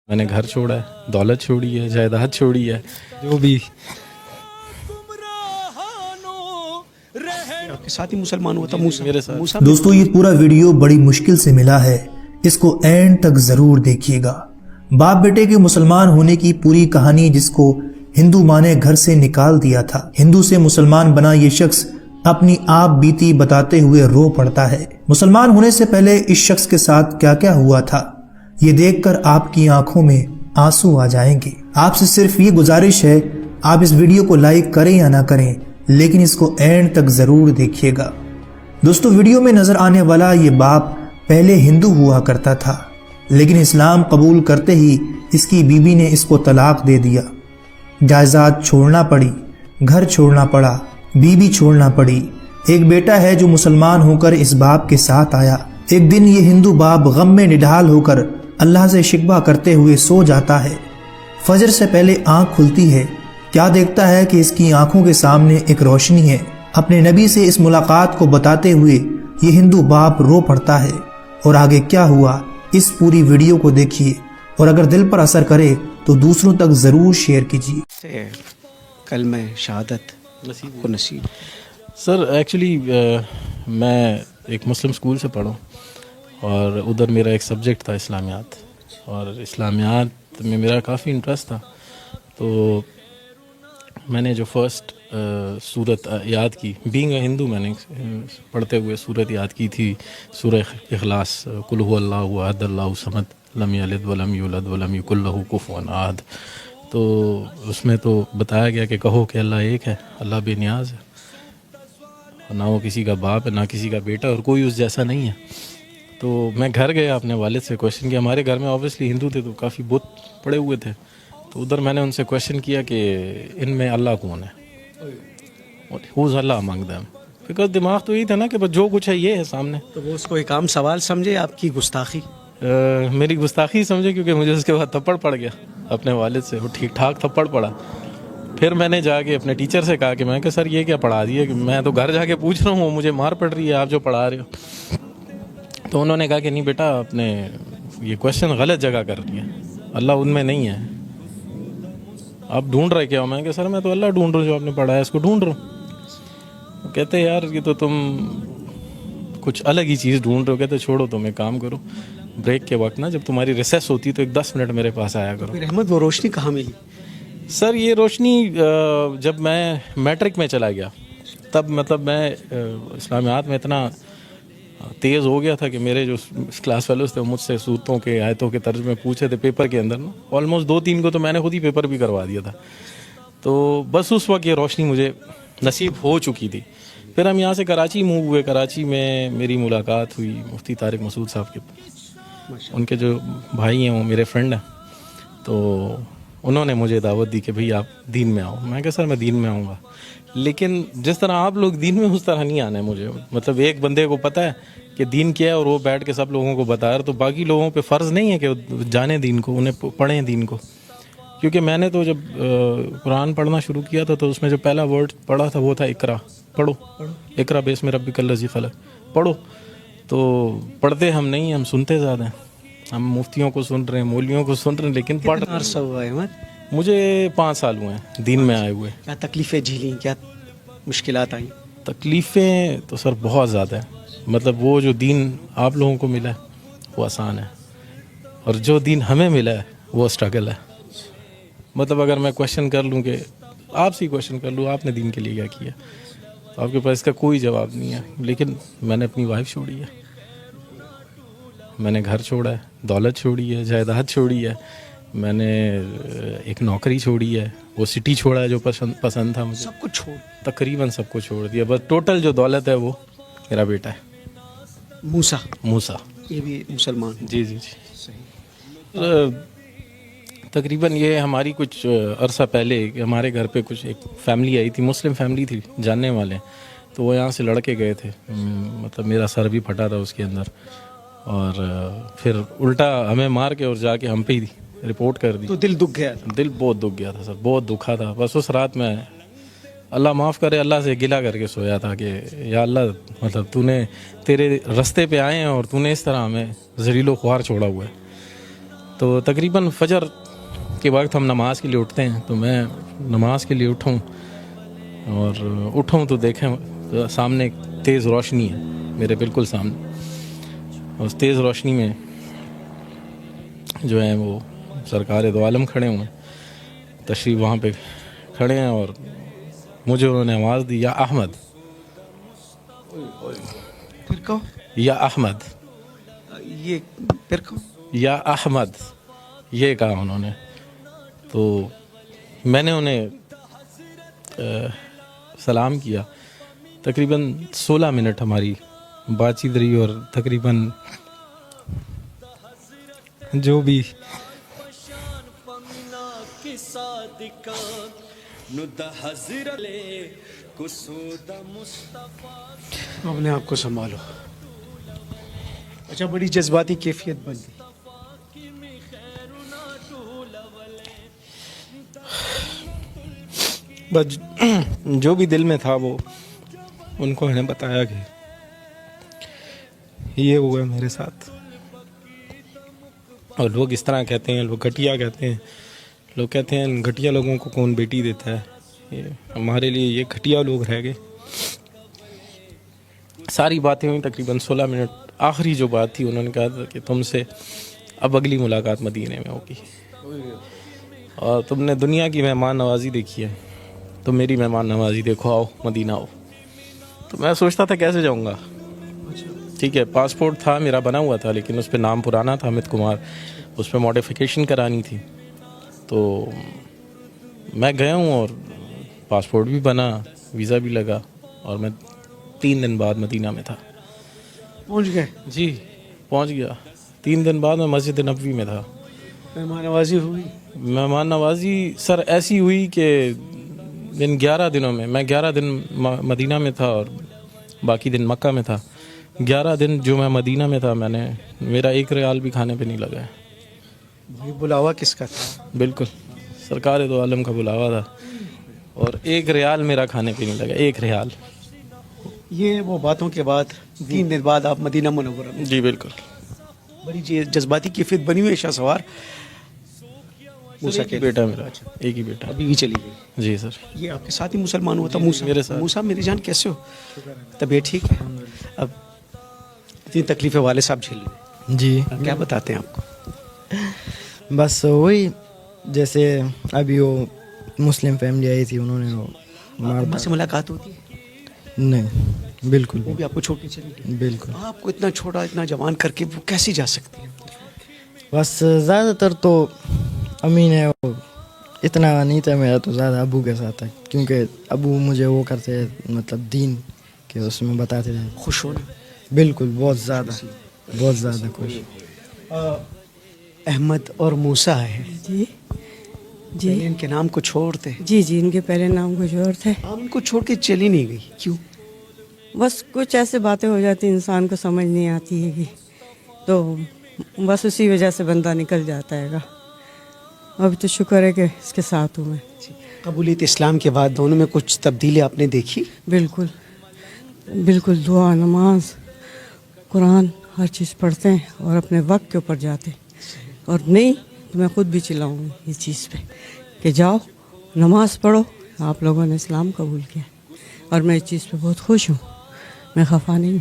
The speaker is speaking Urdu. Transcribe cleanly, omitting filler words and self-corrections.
میں نے گھر چھوڑا ہے، دولت چھوڑی ہے، جائیداد چھوڑی ہے، جو بھی آپ کے ساتھ ہی مسلمان ہوا تھا میرے ساتھ۔ موسیٰ دوستو یہ پورا ویڈیو بڑی مشکل سے ملا ہے، اس کو اینڈ تک ضرور دیکھیے گا۔ باپ بیٹے کے مسلمان ہونے کی پوری کہانی جس کو ہندو ماں نے گھر سے نکال دیا تھا، ہندو سے مسلمان بنا یہ شخص اپنی آپ بیتی بتاتے ہوئے رو پڑتا ہے۔ مسلمان ہونے سے پہلے اس شخص کے ساتھ کیا کیا ہوا تھا یہ دیکھ کر آپ کی آنکھوں میں آنسو آ جائیں گے۔ آپ سے صرف یہ گزارش ہے، آپ اس ویڈیو کو لائک کریں یا نہ کریں لیکن اس کو اینڈ تک ضرور دیکھیے گا۔ دوستو ویڈیو میں نظر آنے والا یہ باپ پہلے ہندو ہوا کرتا تھا، لیکن اسلام قبول کرتے ہی اس کی بیوی نے اس کو طلاق دے دیا، جائیداد چھوڑنا پڑی، گھر چھوڑنا پڑا، بیوی چھوڑنا پڑی۔ ایک بیٹا ہے جو مسلمان ہو کر اس باپ کے ساتھ آیا۔ ایک دن یہ ہندو باپ غم میں نڈھال ہو کر اللہ سے شکوہ کرتے ہوئے سو جاتا ہے۔ فجر سے پہلے آنکھ کھلتی ہے، کیا دیکھتا ہے کہ اس کی آنکھوں کے سامنے ایک روشنی ہے۔ اپنے نبی سے اس ملاقات کو بتاتے ہوئے یہ ہندو باپ رو پڑتا ہے، اور آگے کیا ہوا اس پوری ویڈیو کو دیکھیے، اور اگر دل پر اثر کرے تو دوسروں تک ضرور شیئر کیجیے۔ کلمہ شہادت کو نصیب۔ سر ایکچولی میں ایک مسلم اسکول سے پڑھوں، اور ادھر میرا ایک سبجیکٹ تھا اسلامیات، اور اسلامیات میں میرا کافی انٹرسٹ تھا۔ تو میں نے جو فرسٹ سورت یاد کی، بینگ اے ہندو، میں نے پڑھتے ہوئے سورت یاد کی تھی، سورہ اخلاص، قل هو اللہ احد اللہ الصمد لم یلد ولم یولد ولم یکن لہ کفوا احد۔ تو اس میں تو بتایا گیا کہ کہو کہ اللہ ایک ہے، اللہ بے نیاز ہے، نہ وہ کسی کا باپ ہے نہ کسی کا بیٹا، اور کوئی اس جیسا نہیں ہے۔ تو میں گھر گیا، اپنے والد سے کویشچن کیا، ہمارے گھر میں اوبیسلی ہندو تھے تو کافی بت پڑے ہوئے تھے، تو ادھر میں نے ان سے کویشچن کیا کہ ان میں اللہ کون ہے، ہوز اللہ امنگ دیم، بیکاز دماغ تو یہی تھا نا کہ بس جو کچھ ہے یہ ہے سامنے۔ تو وہ اس کو ایک عام سوال سمجھے، آپ کی گستاخی؟ میری گستاخی سمجھے، کیونکہ مجھے اس کے بعد تھپڑ پڑ گیا اپنے والد سے، وہ ٹھیک ٹھاک تھپڑ پڑا۔ پھر میں نے جا کے اپنے ٹیچر سے کہا کہ میں کہ سر یہ کیا پڑھا دیا، کہ میں تو گھر جا کے پوچھ رہا ہوں، مجھے مار پڑ رہی ہے آپ جو پڑھا رہے ہو۔ تو انہوں نے کہا کہ نہیں بیٹا، آپ نے یہ کویشچن غلط جگہ کر رہی ہے، اللہ ان میں نہیں ہے، آپ ڈھونڈ رہے کیا ہو؟ میں کہ سر میں تو اللہ ڈھونڈ رہا ہوں، جو آپ نے پڑھا ہے اس کو ڈھونڈ رہا ہوں۔ کہتے یار یہ تو تم کچھ الگ ہی چیز ڈھونڈ رہے ہو۔ کہتے چھوڑو، تم ایک کام کرو، بریک کے وقت نا جب تمہاری ریسیس ہوتی تو ایک 10 منٹ میرے پاس آیا کرو۔ پھر احمد وہ روشنی کہاں ملی؟ سر یہ روشنی جب میں میٹرک میں چلا گیا، تب مطلب میں اسلامیات میں اتنا تیز ہو گیا تھا کہ میرے جو کلاس فیلوز تھے وہ مجھ سے صورتوں کے آیتوں کے ترجمے پوچھے تھے پیپر کے اندر نا، آلموسٹ 2-3 کو تو میں نے خود ہی پیپر بھی کروا دیا تھا۔ تو بس اس وقت یہ روشنی مجھے نصیب ہو چکی تھی۔ پھر ہم یہاں سے کراچی موو ہوئے، کراچی میں میری ملاقات ہوئی مفتی طارق مسعود صاحب کے، ان کے جو بھائی ہیں وہ میرے فرینڈ ہیں، تو انہوں نے مجھے دعوت دی کہ بھئی آپ دین میں آؤ۔ میں کہا سر میں دین میں آؤں گا، لیکن جس طرح آپ لوگ دین میں اس طرح نہیں آنا ہے مجھے۔ مطلب ایک بندے کو پتہ ہے کہ دین کیا ہے اور وہ بیٹھ کے سب لوگوں کو بتا رہا، تو باقی لوگوں پہ فرض نہیں ہے کہ جانیں دین کو، انہیں پڑھیں دین کو۔ کیونکہ میں نے تو جب قرآن پڑھنا شروع کیا تھا تو اس میں جو پہلا ورڈ پڑھا تھا وہ تھا اقرا، پڑھو، اقرا باسم ربک الذی خلق، پڑھو۔ تو پڑھتے ہم نہیں، ہم سنتے زیادہ ہیں، ہم مفتیوں کو سن رہے ہیں، مولویوں کو سن رہے ہیں، لیکن پڑھ کتنا عرصہ ہوا ہے احمد؟ مجھے 5 سال ہوئے ہیں دین میں آئے ہوئے۔ کیا تکلیفیں جھیلیں، کیا مشکلات آئیں؟ تکلیفیں تو سر بہت زیادہ ہیں، مطلب وہ جو دین آپ لوگوں کو ملا ہے وہ آسان ہے، اور جو دین ہمیں ملا ہے وہ اسٹرگل ہے۔ مطلب اگر میں کویشچن کر لوں کہ آپ سے کویشچن کر لوں آپ نے دین کے لیے کیا کیا، تو آپ کے پاس اس کا کوئی جواب نہیں ہے۔ لیکن میں نے اپنی وائف چھوڑی ہے، میں نے گھر چھوڑا ہے، دولت چھوڑی ہے، جائیداد چھوڑی ہے، میں نے ایک نوکری چھوڑی ہے، وہ سٹی چھوڑا ہے جو پسند تھا مجھے، سب کچھ چھوڑ، تقریباً سب کو چھوڑ دیا۔ بس ٹوٹل جو دولت ہے وہ میرا بیٹا ہے موسیٰ۔ یہ بھی مسلمان ہوں۔ جی جی جی۔ تقریباً یہ ہماری کچھ عرصہ پہلے ہمارے گھر پہ کچھ ایک فیملی آئی تھی، مسلم فیملی تھی، جاننے والے، تو وہ یہاں سے لڑکے گئے تھے، مطلب میرا سر بھی پھٹا تھا اس کے اندر، اور پھر الٹا ہمیں مار کے اور جا کے ہم پہ ہی رپورٹ کر دی۔ تو دل دکھ گیا؟ دل بہت دکھ گیا تھا سر، بہت دکھا تھا۔ بس اس رات میں اللہ معاف کرے، اللہ سے گلہ کر کے سویا تھا کہ یا اللہ، مطلب تو نے تیرے رستے پہ آئے ہیں اور تو نے اس طرح ہمیں ذلیل و خوار چھوڑا ہوا ہے۔ تو تقریباً فجر کے وقت ہم نماز کے لیے اٹھتے ہیں. تو میں نماز کے لیے اٹھوں اور اٹھوں تو دیکھیں سامنے ایک تیز روشنی ہے میرے بالکل سامنے. اس تیز روشنی میں جو ہیں وہ سرکار دو عالم کھڑے ہوئے ہیں, تشریف وہاں پہ کھڑے ہیں, اور مجھے انہوں نے آواز دی, یا احمد, پھر کہو یا احمد, یہ, پھر کہو یا احمد, یہ کہا انہوں نے. تو میں نے انہیں سلام کیا. تقریباً 16 منٹ ہماری بات چیت رہی, اور تقریباً جو بھی اپنے آپ کو سنبھالو. اچھا, بڑی جذباتی کیفیت بن گئی. بس جو بھی دل میں تھا وہ ان کو ہمیں بتایا کہ یہ ہوا ہے میرے ساتھ. اور لوگ اس طرح کہتے ہیں, لوگ گھٹیا کہتے ہیں, لوگ کہتے ہیں گھٹیا لوگوں کو کون بیٹی دیتا ہے. ہمارے لیے یہ گھٹیا لوگ رہ گئے. ساری باتیں ہوئیں تقریباً 16 منٹ. آخری جو بات تھی انہوں نے کہا تھا کہ تم سے اب اگلی ملاقات مدینے میں ہوگی, اور تم نے دنیا کی مہمان نوازی دیکھی ہے, تو میری مہمان نوازی دیکھو, آؤ مدینہ آؤ. تو میں سوچتا تھا کیسے جاؤں گا. ٹھیک ہے, پاسپورٹ تھا میرا بنا ہوا تھا, لیکن اس پہ نام پرانا تھا امیت کمار, اس پہ موڈیفیکیشن کرانی تھی. تو میں گیا ہوں اور پاسپورٹ بھی بنا, ویزا بھی لگا, اور میں 3 دن بعد مدینہ میں تھا. پہنچ گئے؟ جی پہنچ گیا. 3 دن بعد میں مسجد نبوی میں تھا. مہمان نوازی ہوئی؟ مہمان نوازی سر ایسی ہوئی کہ ان 11 دنوں میں 11 دن مدینہ میں تھا اور باقی دن مکہ میں تھا. 11 دن جو میں مدینہ میں تھا, میں نے میرا 1 ریال بھی کھانے پہ نہیں لگا ہے. یہ بلاوا کس کا تھا؟ بالکل سرکار دو عالم کا بلاوا تھا, اور 1 ریال میرا کھانے پہ نہیں لگا, 1 ریال. یہ وہ باتوں کے بعد 3 دن بعد آپ مدینہ منورہ میں. جی بالکل. بڑی جذباتی کیفیت بنی ہوئی ہے شاہ سوار. موسیٰ ایک ہی بیٹا میرا, ایک ہی بیٹا. ابھی بھی چلی گئی؟ جی سر. یہ آپ کے ساتھ ہی مسلمان ہوا تھا موسیٰ؟ میرے ساتھ. موسیٰ میری جان کیسے ہو؟ طبیعت ٹھیک ہے؟ اب اتنی تکلیفیں والد صاحب جھیل رہے ہیں, جی کیا بتاتے ہیں آپ کو؟ بس وہی جیسے ابھی وہ مسلم فیملی آئی تھی, انہوں نے وہ اماں سے ملاقات ہوتی ہے؟ نہیں بالکل وہ بھی آپ کو چھوڑ کے چلی گئی؟ بالکل. آپ کو اتنا چھوٹا اتنا جوان کر کے وہ کیسی جا سکتی ہے؟ بس زیادہ تر تو امی نے وہ اتنا نہیں تھا میرا, تو زیادہ ابو کے ساتھ تھا, کیونکہ ابو مجھے وہ کرتے مطلب دین کے اس میں بتاتے تھے. خوش ہونا؟ بالکل, بہت زیادہ خوش. احمد اور موسیٰ ہے جی جی ان کے نام کو چھوڑتے, جی جی ان کے پہلے نام کچھ اور تھے. آپ ان کو چھوڑ کے چلی نہیں گئی, کیوں؟ بس کچھ ایسے باتیں ہو جاتی انسان کو سمجھ نہیں آتی ہے, تو بس اسی وجہ سے بندہ نکل جاتا ہے گا. ابھی تو شکر ہے کہ اس کے ساتھ ہوں میں. قبولیت اسلام کے بعد دونوں میں کچھ تبدیلی آپ نے دیکھی؟ بالکل بالکل, دعا نماز قرآن ہر چیز پڑھتے ہیں اور اپنے وقت کے اوپر جاتے ہیں. اور نہیں تو میں خود بھی چلاؤں گی اس چیز پہ کہ جاؤ نماز پڑھو, آپ لوگوں نے اسلام قبول کیا, اور میں اس چیز پہ بہت خوش ہوں, میں خفا نہیں ہوں.